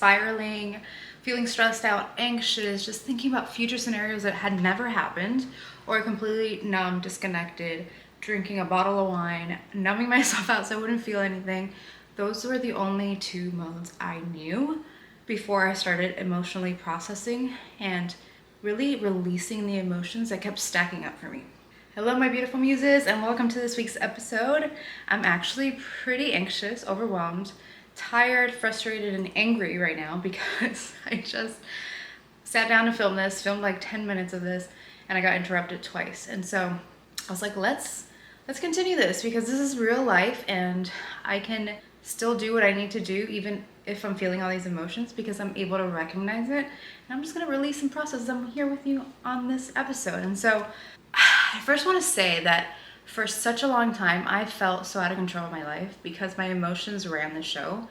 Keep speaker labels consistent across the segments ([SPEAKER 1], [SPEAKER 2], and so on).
[SPEAKER 1] spiraling, feeling stressed out, anxious, just thinking about future scenarios that had never happened, or completely numb, disconnected, drinking a bottle of wine, numbing myself out so I wouldn't feel anything. Those were the only two modes I knew before I started emotionally processing and really releasing the emotions that kept stacking up for me. Hello, my beautiful muses, and welcome to this week's episode. I'm actually pretty anxious, overwhelmed, tired, frustrated, and angry right now because I just sat down to film this, filmed like 10 minutes of this, and I got interrupted twice. And so I was like, let's continue this because this is real life and I can still do what I need to do even if I'm feeling all these emotions because I'm able to recognize it. And I'm just going to release and process them here with you on this episode. And so I first want to say that for such a long time, I felt so out of control of my life because my emotions ran the show.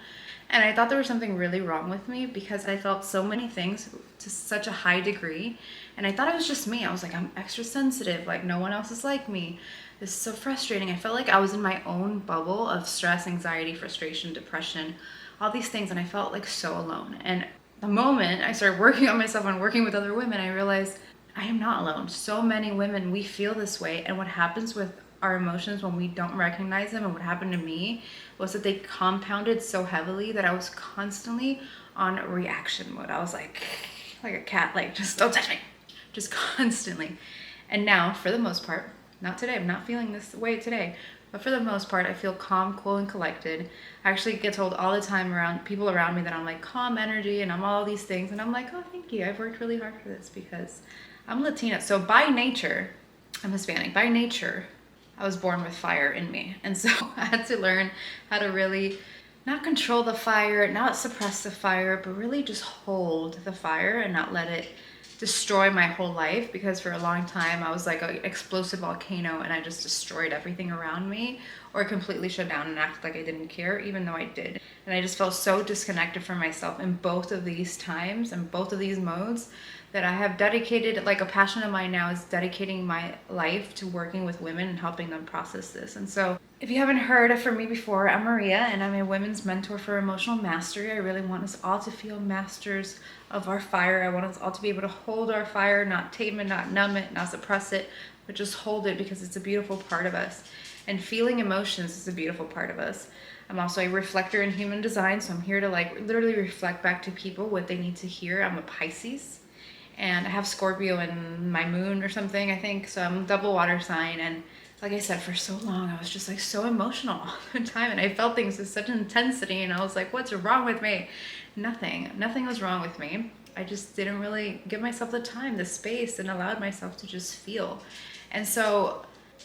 [SPEAKER 1] And I thought there was something really wrong with me because I felt so many things to such a high degree. And I thought it was just me. I was like, I'm extra sensitive, like no one else is like me. This is so frustrating. I felt like I was in my own bubble of stress, anxiety, frustration, depression, all these things. And I felt like so alone. And the moment I started working on myself and working with other women, I realized I am not alone. So many women, we feel this way. And what happens with our emotions when we don't recognize them, and what happened to me was that they compounded so heavily that I was constantly on reaction mode. I was like a cat, like just don't touch me, just constantly. And now, for the most part, not today, I'm not feeling this way today, but for the most part, I feel calm, cool, and collected. I actually get told all the time around people around me that I'm like calm energy and I'm all these things. And I'm like, oh, thank you. I've worked really hard for this because I'm Latina. So by nature, I'm Hispanic. By nature, I was born with fire in me. And so I had to learn how to really not control the fire, not suppress the fire, but really just hold the fire and not let it destroy my whole life, because for a long time I was like an explosive volcano and I just destroyed everything around me or completely shut down and acted like I didn't care, even though I did. And I just felt so disconnected from myself in both of these times and both of these modes that I have dedicated, like a passion of mine now is dedicating my life to working with women and helping them process this. And so if you haven't heard from me before, I'm Maria and I'm a women's mentor for emotional mastery. I really want us all to feel masters of our fire. I want us all to be able to hold our fire, not tame it, not numb it, not suppress it, but just hold it because it's a beautiful part of us. And feeling emotions is a beautiful part of us. I'm also a reflector in human design, so I'm here to like literally reflect back to people what they need to hear. I'm a Pisces. And I have Scorpio in my moon or something, I think. So I'm double water sign. And like I said, for so long, I was just like so emotional all the time. And I felt things with such intensity. And I was like, what's wrong with me? Nothing was wrong with me. I just didn't really give myself the time, the space, and allowed myself to just feel. And so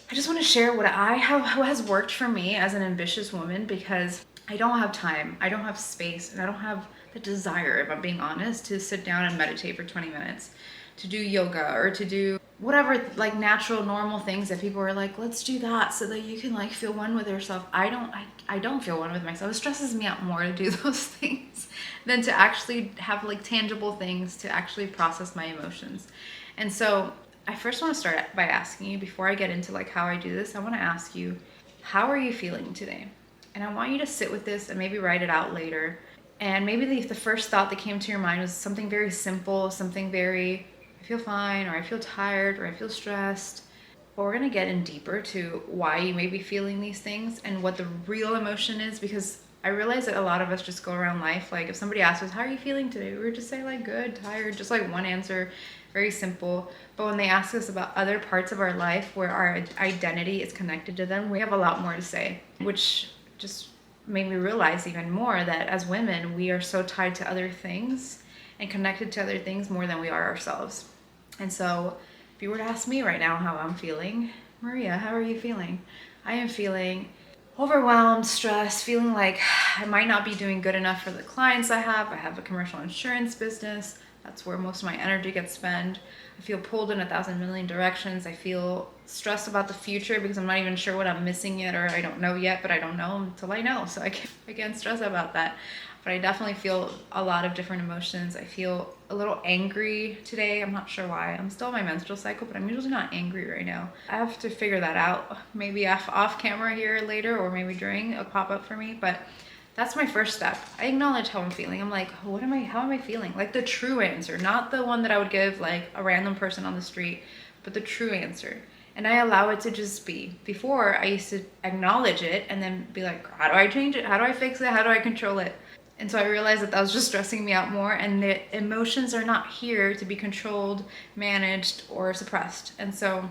[SPEAKER 1] I just want to share what has worked for me as an ambitious woman, because I don't have time, I don't have space, and I don't have the desire, if I'm being honest, to sit down and meditate for 20 minutes, to do yoga, or to do whatever like natural, normal things that people are like, let's do that so that you can like feel one with yourself. I don't feel one with myself. It stresses me out more to do those things than to actually have like tangible things to actually process my emotions. And so I first want to start by asking you, before I get into like how I do this, I want to ask you, how are you feeling today? And I want you to sit with this and maybe write it out later. And maybe the first thought that came to your mind was something very simple, something very, I feel fine, or I feel tired, or I feel stressed. But we're going to get in deeper to why you may be feeling these things and what the real emotion is, because I realize that a lot of us just go around life, like if somebody asks us, how are you feeling today? We would just say like good, tired, just like one answer, very simple. But when they ask us about other parts of our life where our identity is connected to them, we have a lot more to say, which just made me realize even more that as women, we are so tied to other things and connected to other things more than we are ourselves. And so if you were to ask me right now how I'm feeling, Maria, how are you feeling? I am feeling overwhelmed, stressed, feeling like I might not be doing good enough for the clients I have. I have a commercial insurance business. That's where most of my energy gets spent. I feel pulled in 1,000 million directions. I feel stressed about the future because I'm not even sure what I'm missing yet, or I don't know yet, but I don't know until I know. So I can't stress about that. But I definitely feel a lot of different emotions. I feel a little angry today. I'm not sure why. I'm still in my menstrual cycle, but I'm usually not angry right now. I have to figure that out. Maybe off camera here later, or maybe during a pop-up for me. But That's my first step. I acknowledge how I'm feeling. I'm like, how am I feeling? Like the true answer, not the one that I would give like a random person on the street, but the true answer. And I allow it to just be. Before, I used to acknowledge it and then be like, how do I change it? How do I fix it? How do I control it? And so I realized that was just stressing me out more, and the emotions are not here to be controlled, managed, or suppressed. And so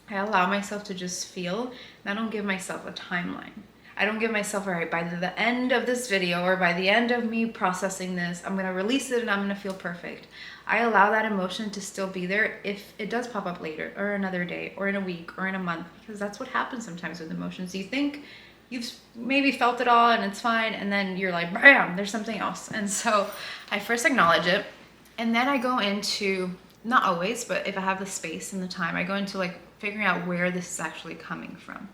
[SPEAKER 1] I allow myself to just feel, and I don't give myself a timeline. I don't give myself, all right, by the end of this video or by the end of me processing this, I'm going to release it and I'm going to feel perfect. I allow that emotion to still be there if it does pop up later or another day or in a week or in a month, because that's what happens sometimes with emotions. You think you've maybe felt it all and it's fine, and then you're like, bam, there's something else. And so I first acknowledge it, and then I go into, not always, but if I have the space and the time, I go into like figuring out where this is actually coming from.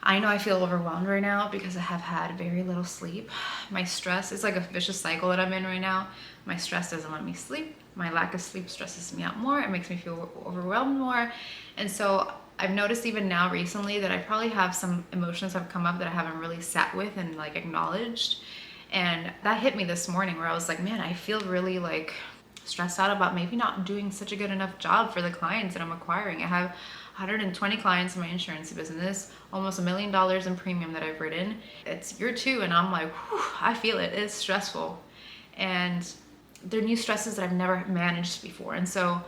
[SPEAKER 1] I know I feel overwhelmed right now because I have had very little sleep. My stress is like a vicious cycle that I'm in right now. My stress doesn't let me sleep. My lack of sleep stresses me out more. It makes me feel overwhelmed more. And so I've noticed even now recently that I probably have some emotions have come up that I haven't really sat with and like acknowledged. And that hit me this morning where I was like, man, I feel really like stressed out about maybe not doing such a good enough job for the clients that I'm acquiring. I have 120 clients in my insurance business, almost $1 million in premium that I've written. It's year 2, and I'm like, whew, I feel it. It's stressful. And they're new stresses that I've never managed before. And so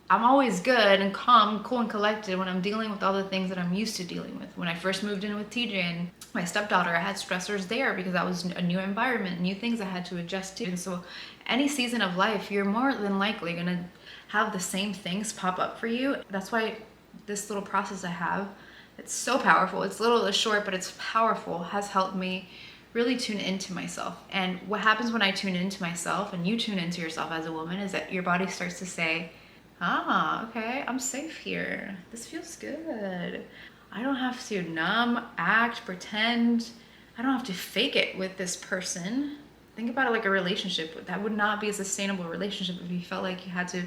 [SPEAKER 1] I'm always good and calm, cool and collected when I'm dealing with all the things that I'm used to dealing with. When I first moved in with TJ and my stepdaughter, I had stressors there because that was a new environment, new things I had to adjust to. And so any season of life, you're more than likely gonna have the same things pop up for you. That's why this little process I have, it's so powerful. It's little, it's short, but it's powerful, has helped me really tune into myself. And what happens when I tune into myself and you tune into yourself as a woman is that your body starts to say, okay, I'm safe here. This feels good. I don't have to numb, act, pretend. I don't have to fake it with this person. Think about it like a relationship. That would not be a sustainable relationship if you felt like you had to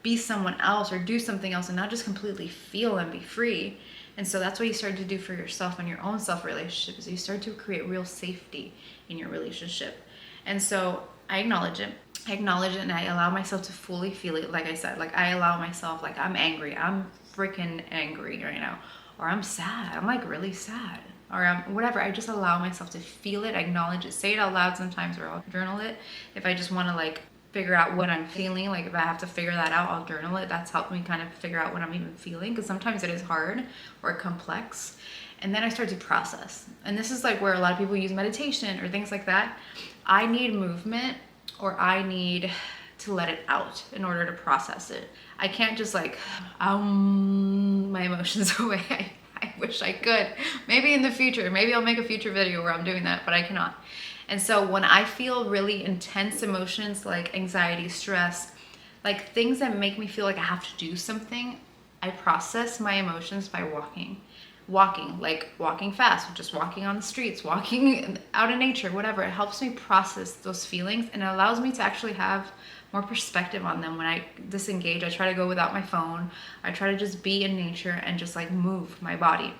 [SPEAKER 1] be someone else or do something else and not just completely feel and be free. And so that's what you start to do for yourself and your own self-relationship, is you start to create real safety in your relationship. And so I acknowledge it. And I allow myself to fully feel it. Like I said, like I allow myself, like I'm angry. I'm freaking angry right now. Or I'm sad. I'm like really sad. Or whatever. I just allow myself to feel it, acknowledge it, say it out loud sometimes, or I'll journal it. If I just want to like figure out what I'm feeling, like if I have to figure that out, I'll journal it. That's helped me kind of figure out what I'm even feeling, because sometimes it is hard or complex. And then I start to process. And this is like where a lot of people use meditation or things like that. I need movement, or I need to let it out in order to process it. I can't just like my emotions away. I wish I could. Maybe in the future, maybe I'll make a future video where I'm doing that, but I cannot. And so when I feel really intense emotions like anxiety, stress, like things that make me feel like I have to do something, I process my emotions by walking, like walking fast, just walking on the streets, walking out in nature, whatever. It helps me process those feelings, and it allows me to actually have more perspective on them. When I disengage, I try to go without my phone. I try to just be in nature and just like move my body.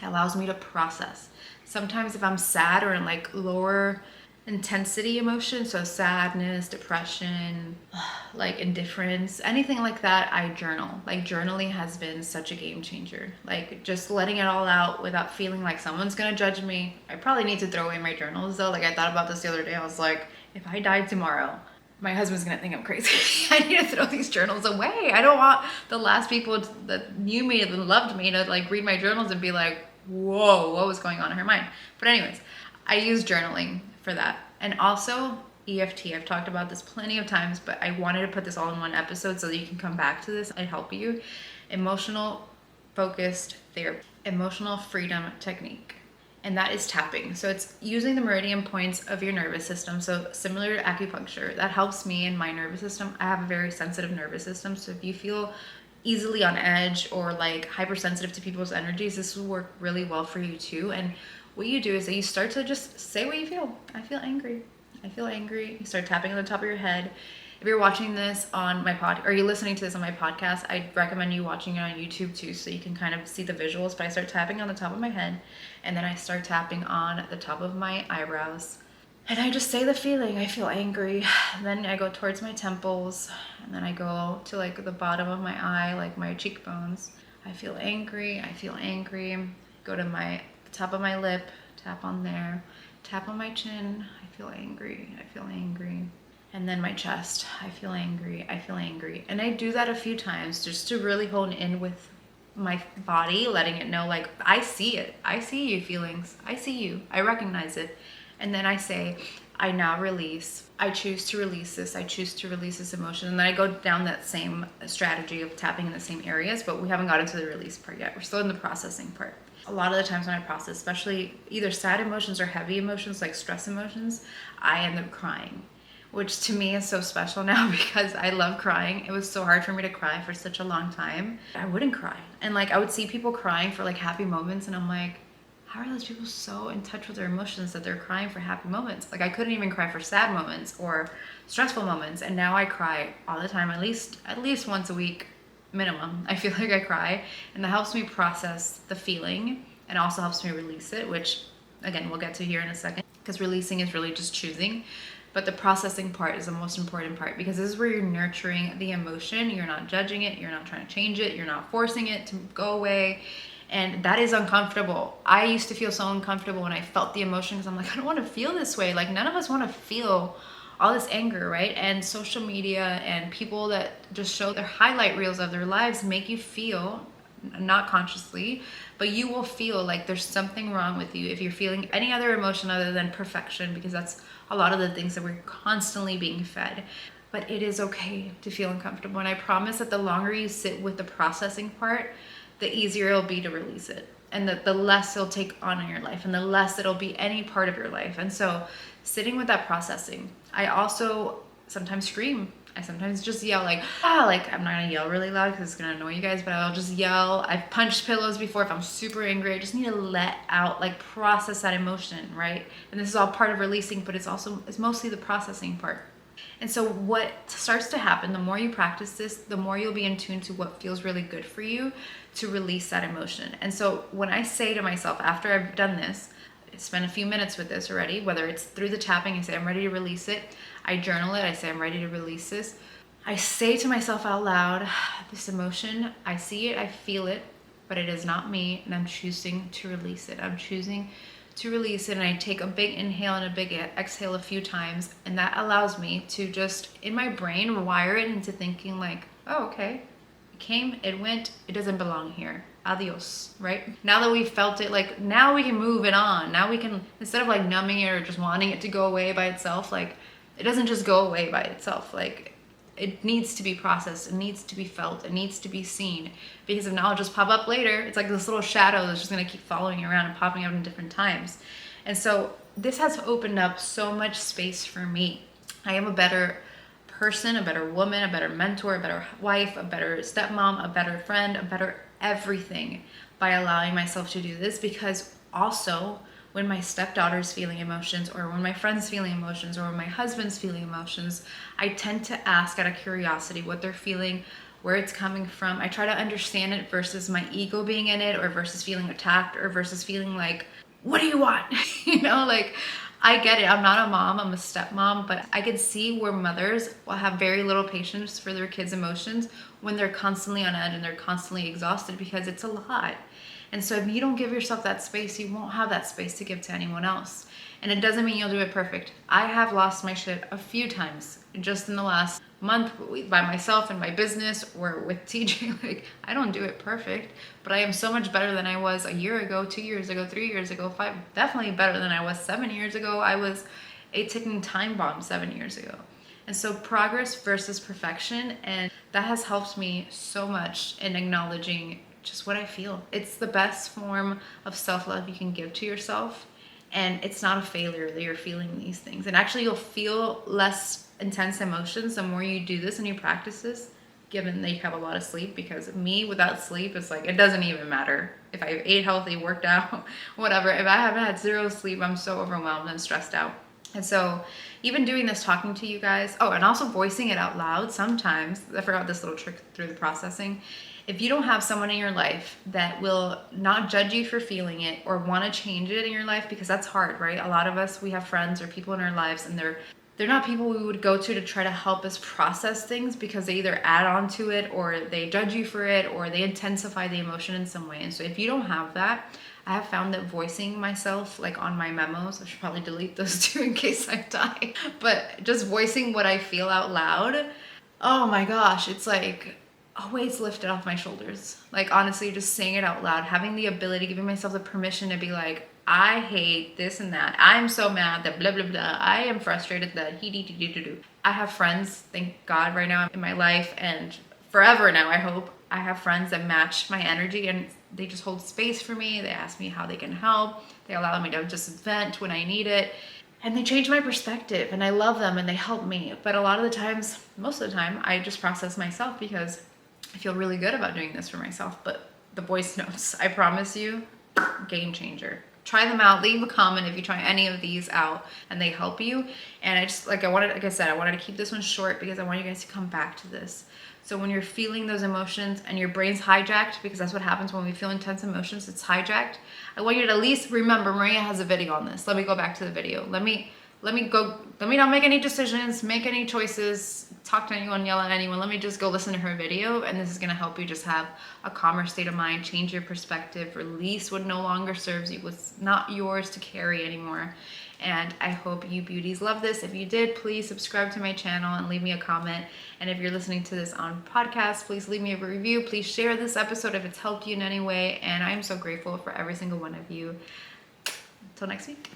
[SPEAKER 1] It allows me to process. Sometimes if I'm sad or in like lower intensity emotion, so sadness, depression, like indifference, anything like that, I journal. Like journaling has been such a game changer. Like just letting it all out without feeling like someone's gonna judge me. I probably need to throw away my journals though. Like I thought about this the other day. I was like, if I died tomorrow, my husband's gonna think I'm crazy. I need to throw these journals away. I don't want the last people that knew me and loved me to like read my journals and be like, whoa, what was going on in her mind? But anyways, I use journaling for that. And also EFT. I've talked about this plenty of times, but I wanted to put this all in one episode so that you can come back to this and help you. Emotional focused therapy, emotional freedom technique. And that is tapping. So it's using the meridian points of your nervous system. So similar to acupuncture, that helps me in my nervous system. I have a very sensitive nervous system. So if you feel easily on edge or like hypersensitive to people's energies, this will work really well for you too. And what you do is that you start to just say what you feel. I feel angry. I feel angry. You start tapping on the top of your head. If you're watching this on my or you're listening to this on my podcast, I'd recommend you watching it on YouTube too, so you can kind of see the visuals. But I start tapping on the top of my head, and then I start tapping on the top of my eyebrows, And I just say the feeling. I feel angry. And then I go towards my temples, and then I go to like the bottom of my eye, like my cheekbones. I feel angry. I feel angry. Go to my top of my lip, tap on there, tap on my chin. I feel angry. I feel angry. And then my chest. I feel angry. I feel angry. And I do that a few times just to really hone in with my body, letting it know, like, I see it. I see you feelings. I see you. I recognize it. And then I say, I now release. I choose to release this. I choose to release this emotion. And then I go down that same strategy of tapping in the same areas, but we haven't gotten to the release part yet. We're still in the processing part. A lot of the times when I process, especially either sad emotions or heavy emotions, like stress emotions, I end up crying, which to me is so special now because I love crying. It was so hard for me to cry for such a long time. I wouldn't cry. And like I would see people crying for like happy moments, and I'm like, how are those people so in touch with their emotions that they're crying for happy moments? Like I couldn't even cry for sad moments or stressful moments, and now I cry all the time, at least once a week minimum. I feel like I cry, and that helps me process the feeling and also helps me release it, which again we'll get to here in a second, because releasing is really just choosing. But the processing part is the most important part, because this is where you're nurturing the emotion. You're not judging it. You're not trying to change it. You're not forcing it to go away. And that is uncomfortable. I used to feel so uncomfortable when I felt the emotion, because I'm like, I don't want to feel this way. Like none of us want to feel all this anger, right? And social media and people that just show their highlight reels of their lives make you feel, not consciously, but you will feel like there's something wrong with you if you're feeling any other emotion other than perfection, because that's a lot of the things that we're constantly being fed. But it is okay to feel uncomfortable. And I promise that the longer you sit with the processing part, the easier it'll be to release it, and the less it'll take on in your life, and the less it'll be any part of your life. And so sitting with that processing, I also sometimes scream. I sometimes just yell, like, like I'm not gonna yell really loud because it's gonna annoy you guys, but I'll just yell. I've punched pillows before if I'm super angry. I just need to let out, like process that emotion, right? And this is all part of releasing, but it's mostly the processing part. And so what starts to happen, the more you practice this, the more you'll be in tune to what feels really good for you to release that emotion. And so when I say to myself, after I've done this, I spend a few minutes with this already, whether it's through the tapping, I say, I'm ready to release it. I journal it, I say, I'm ready to release this. I say to myself out loud, this emotion, I see it, I feel it, but it is not me, and I'm choosing to release it. I'm choosing to release it, and I take a big inhale and a big exhale a few times, and that allows me to just, in my brain, wire it into thinking like, oh, okay, it came, it went, it doesn't belong here. Adios, right? Now that we've felt it, like now we can move it on. Now we can, instead of like numbing it or just wanting it to go away by itself, like it doesn't just go away by itself. Like it needs to be processed, it needs to be felt, it needs to be seen, because if not, it'll just pop up later. It's like this little shadow that's just gonna keep following you around and popping up in different times. And so this has opened up so much space for me. I am a better person, a better woman, a better mentor, a better wife, a better stepmom, a better friend, a better everything by allowing myself to do this. Because also when my stepdaughter's feeling emotions, or when my friend's feeling emotions, or when my husband's feeling emotions, I tend to ask out of curiosity what they're feeling, where it's coming from. I try to understand it versus my ego being in it, or versus feeling attacked, or versus feeling like, what do you want? You know, like I get it. I'm not a mom, I'm a stepmom, but I could see where mothers will have very little patience for their kids' emotions when they're constantly on edge and they're constantly exhausted, because it's a lot. And so if you don't give yourself that space, you won't have that space to give to anyone else. And it doesn't mean you'll do it perfect. I have lost my shit a few times just in the last month by myself in my business or with TJ. Like, I don't do it perfect, but I am so much better than I was a year ago, 2 years ago, 3 years ago, 5, definitely better than I was 7 years ago. I was a ticking time bomb 7 years ago. And so progress versus perfection, and that has helped me so much in acknowledging just what I feel. It's the best form of self-love you can give to yourself. And it's not a failure that you're feeling these things. And actually you'll feel less intense emotions the more you do this and you practice this, given that you have a lot of sleep. Because me without sleep, it's like, it doesn't even matter. If I ate healthy, worked out, whatever. If I haven't had zero sleep, I'm so overwhelmed and stressed out. And so even doing this, talking to you guys, oh, and also voicing it out loud sometimes, I forgot this little trick through the processing, If you don't have someone in your life that will not judge you for feeling it or want to change it in your life, because that's hard, right? A lot of us, we have friends or people in our lives, and they're not people we would go to try to help us process things, because they either add on to it or they judge you for it or they intensify the emotion in some way. And so if you don't have that, I have found that voicing myself, like on my memos, I should probably delete those too in case I die, but just voicing what I feel out loud, oh my gosh, it's like a weight's lifted off my shoulders. Like honestly, just saying it out loud, having the ability, giving myself the permission to be like, I hate this and that. I'm so mad that blah, blah, blah. I am frustrated that I have friends, thank God, right now in my life and forever now, I hope. I have friends that match my energy and they just hold space for me. They ask me how they can help. They allow me to just vent when I need it. And they change my perspective and I love them and they help me. But a lot of the times, most of the time, I just process myself because I feel really good about doing this for myself. But the voice notes, I promise you, game changer. Try them out. Leave a comment if you try any of these out and they help you. And I just, like I said, I wanted to keep this one short because I want you guys to come back to this. So when you're feeling those emotions and your brain's hijacked, because that's what happens when we feel intense emotions, it's hijacked. I want you to at least remember, Maria has a video on this. Let me go back to the video. Let me not make any decisions, make any choices, talk to anyone, yell at anyone. Let me just go listen to her video, and this is gonna help you just have a calmer state of mind, change your perspective, release what no longer serves you, what's not yours to carry anymore. And I hope you beauties love this. If you did, please subscribe to my channel and leave me a comment. And if you're listening to this on podcast, please leave me a review. Please share this episode if it's helped you in any way. And I'm so grateful for every single one of you. Until next week.